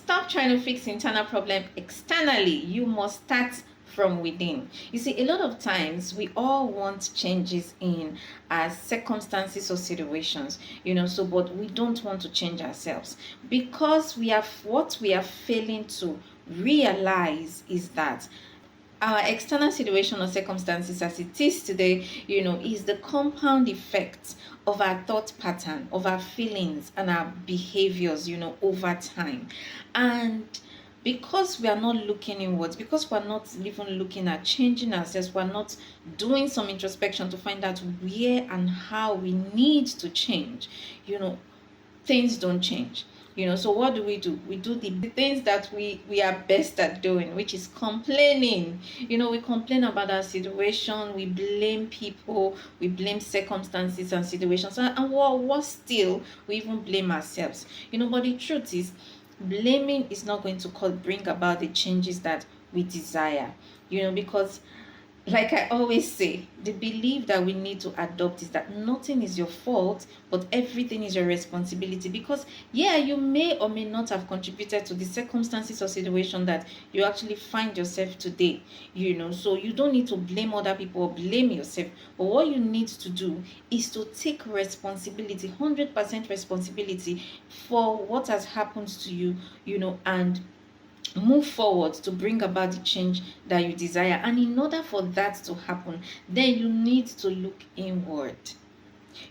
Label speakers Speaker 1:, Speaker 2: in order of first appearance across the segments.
Speaker 1: Stop trying to fix internal problem externally. You must start from within. You see, a lot of times we all want changes in our circumstances or situations, so but we don't want to change ourselves because what we are failing to realize is that our external situation or circumstances as it is today, is the compound effect of our thought pattern, of our feelings and our behaviors, over time. And because we are not looking inwards, because we're not even looking at changing ourselves, we're not doing some introspection to find out where and how we need to change, things don't change. So what do? We do the things that we are best at doing, which is complaining. We complain about our situation, we blame people, we blame circumstances and situations, and what still, we even blame ourselves. But the truth is, blaming is not going to bring about the changes that we desire. Because, like I always say, the belief that we need to adopt is that nothing is your fault, but everything is your responsibility. Because, yeah, you may or may not have contributed to the circumstances or situation that you actually find yourself today, So you don't need to blame other people or blame yourself. But what you need to do is to take responsibility, 100% responsibility for what has happened to you, and move forward to bring about the change that you desire. And in order for that to happen, then you need to look inward.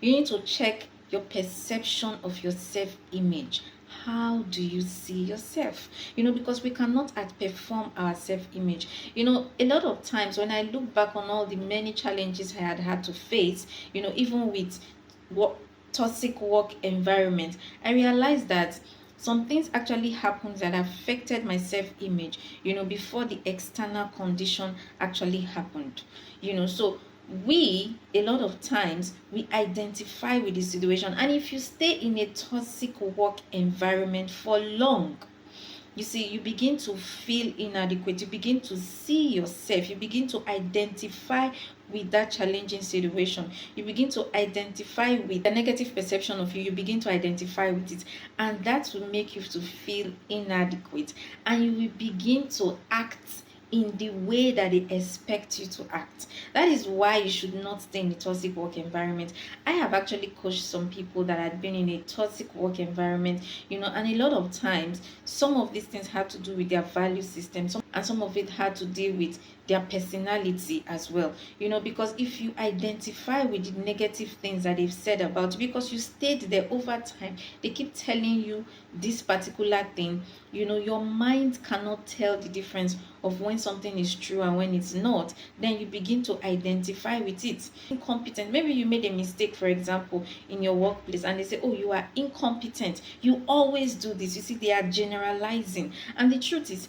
Speaker 1: You need to check your perception of your self-image. How do you see yourself? Because we cannot outperform our self-image. A lot of times when I look back on all the many challenges I had to face, even with what toxic work environment, I realized that some things actually happened that affected my self-image, before the external condition actually happened. So a lot of times, we identify with the situation. And if you stay in a toxic work environment for long, you see, you begin to feel inadequate, you begin to see yourself, you begin to identify with that challenging situation, you begin to identify with the negative perception of you, you begin to identify with it, and that will make you to feel inadequate, and you will begin to act in the way that they expect you to act. That is why you should not stay in a toxic work environment. I have actually coached some people that had been in a toxic work environment, and a lot of times some of these things had to do with their value system, and some of it had to deal with their personality as well. Because if you identify with the negative things that they've said about you, because you stayed there over time, they keep telling you this particular thing, your mind cannot tell the difference of when something is true and when it's not. Then you begin to identify with it. Incompetent, maybe you made a mistake, for example, in your workplace, and they say, oh, you are incompetent, you always do this. You see, they are generalizing, and the truth is,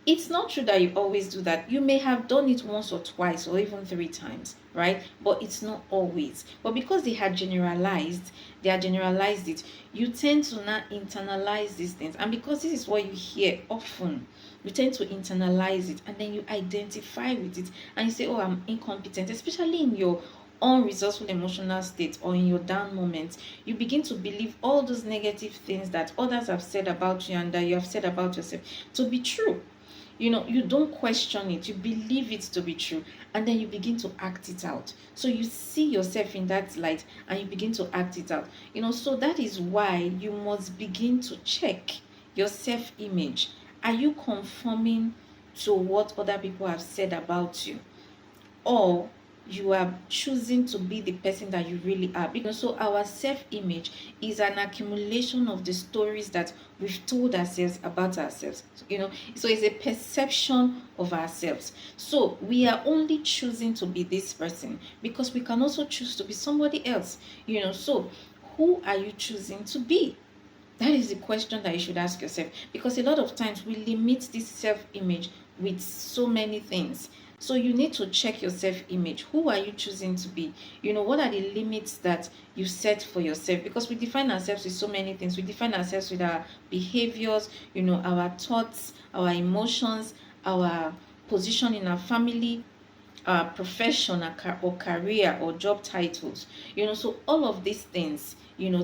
Speaker 1: it's not true that you always do that. You may have done it once or twice or even 3 times, right? But it's not always. But because they had generalized it, you tend to now internalize these things. And because this is what you hear often, you tend to internalize it, and then you identify with it, and you say, oh, I'm incompetent, especially in your unresourceful emotional state or in your down moments. You begin to believe all those negative things that others have said about you and that you have said about yourself to be true. You don't question it, you believe it to be true, and then you begin to act it out. So you see yourself in that light and you begin to act it out. So that is why you must begin to check your self-image. Are you conforming to what other people have said about you, or you are choosing to be the person that you really are? Because so our self-image is an accumulation of the stories that we've told ourselves about ourselves. So it's a perception of ourselves. So we are only choosing to be this person because we can also choose to be somebody else. So who are you choosing to be? That is the question that you should ask yourself, because a lot of times we limit this self-image with so many things. So you need to check your self-image. Who are you choosing to be? What are the limits that you set for yourself? Because we define ourselves with so many things. We define ourselves with our behaviors, our thoughts, our emotions, our position in our family, profession or career or job titles. So all of these things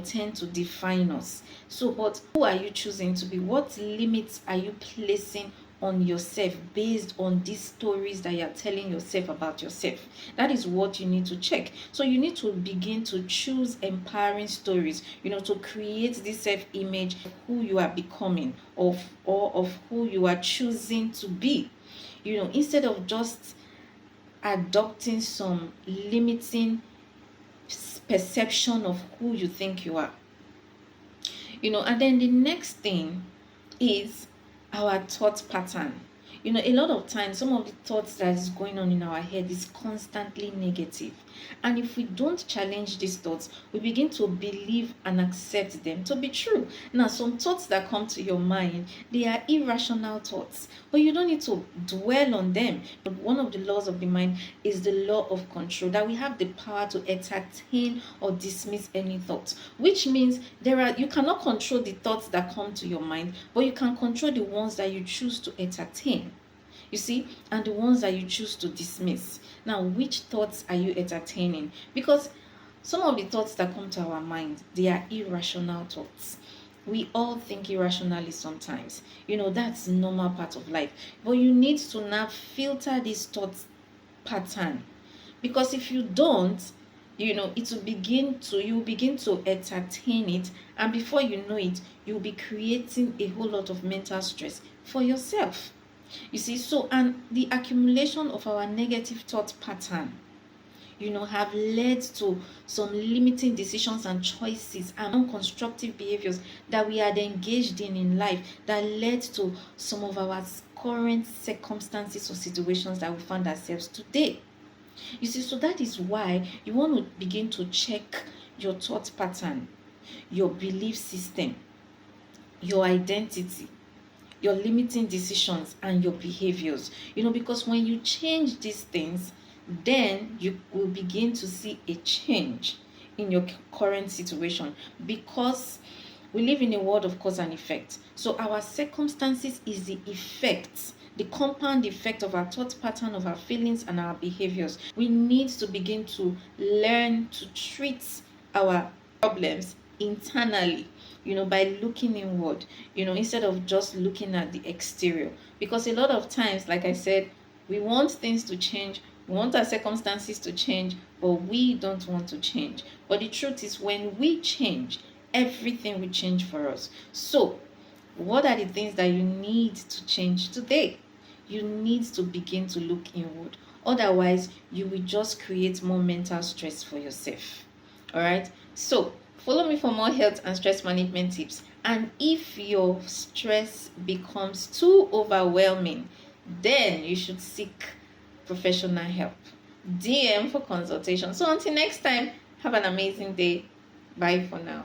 Speaker 1: tend to define us. So but who are you choosing to be? What limits are you placing on yourself based on these stories that you're telling yourself about yourself? That is what you need to check. So you need to begin to choose empowering stories, to create this self-image of who you are becoming, of who you are choosing to be, instead of just adopting some limiting perception of who you think you are. And then the next thing is our thought pattern. A lot of times, some of the thoughts that is going on in our head is constantly negative. And if we don't challenge these thoughts, we begin to believe and accept them to be true. Now, some thoughts that come to your mind, they are irrational thoughts, but you don't need to dwell on them. But one of the laws of the mind is the law of control, that we have the power to entertain or dismiss any thoughts, which means you cannot control the thoughts that come to your mind, but you can control the ones that you choose to entertain. You see, and the ones that you choose to dismiss. Now, which thoughts are you entertaining? Because some of the thoughts that come to our mind, they are irrational thoughts. We all think irrationally sometimes. That's normal part of life. But you need to now filter this thought pattern. Because if you don't, it will you begin to entertain it, and before you know it, you'll be creating a whole lot of mental stress for yourself. You see, so and the accumulation of our negative thought pattern, have led to some limiting decisions and choices and unconstructive behaviors that we had engaged in life, that led to some of our current circumstances or situations that we find ourselves today. You see, so that is why you want to begin to check your thought pattern, your belief system, your identity, your limiting decisions, and your behaviors. Because when you change these things, then you will begin to see a change in your current situation, because we live in a world of cause and effect. So our circumstances is the effect, the compound effect of our thought pattern, of our feelings, and our behaviors. We need to begin to learn to treat our problems internally, by looking inward, instead of just looking at the exterior. Because a lot of times, like I said, we want things to change, we want our circumstances to change, but we don't want to change. But the truth is, when we change, everything will change for us. So, what are the things that you need to change today? You need to begin to look inward. Otherwise, you will just create more mental stress for yourself. All right? So, follow me for more health and stress management tips. And if your stress becomes too overwhelming, then you should seek professional help. DM for consultation. So until next time, have an amazing day. Bye for now.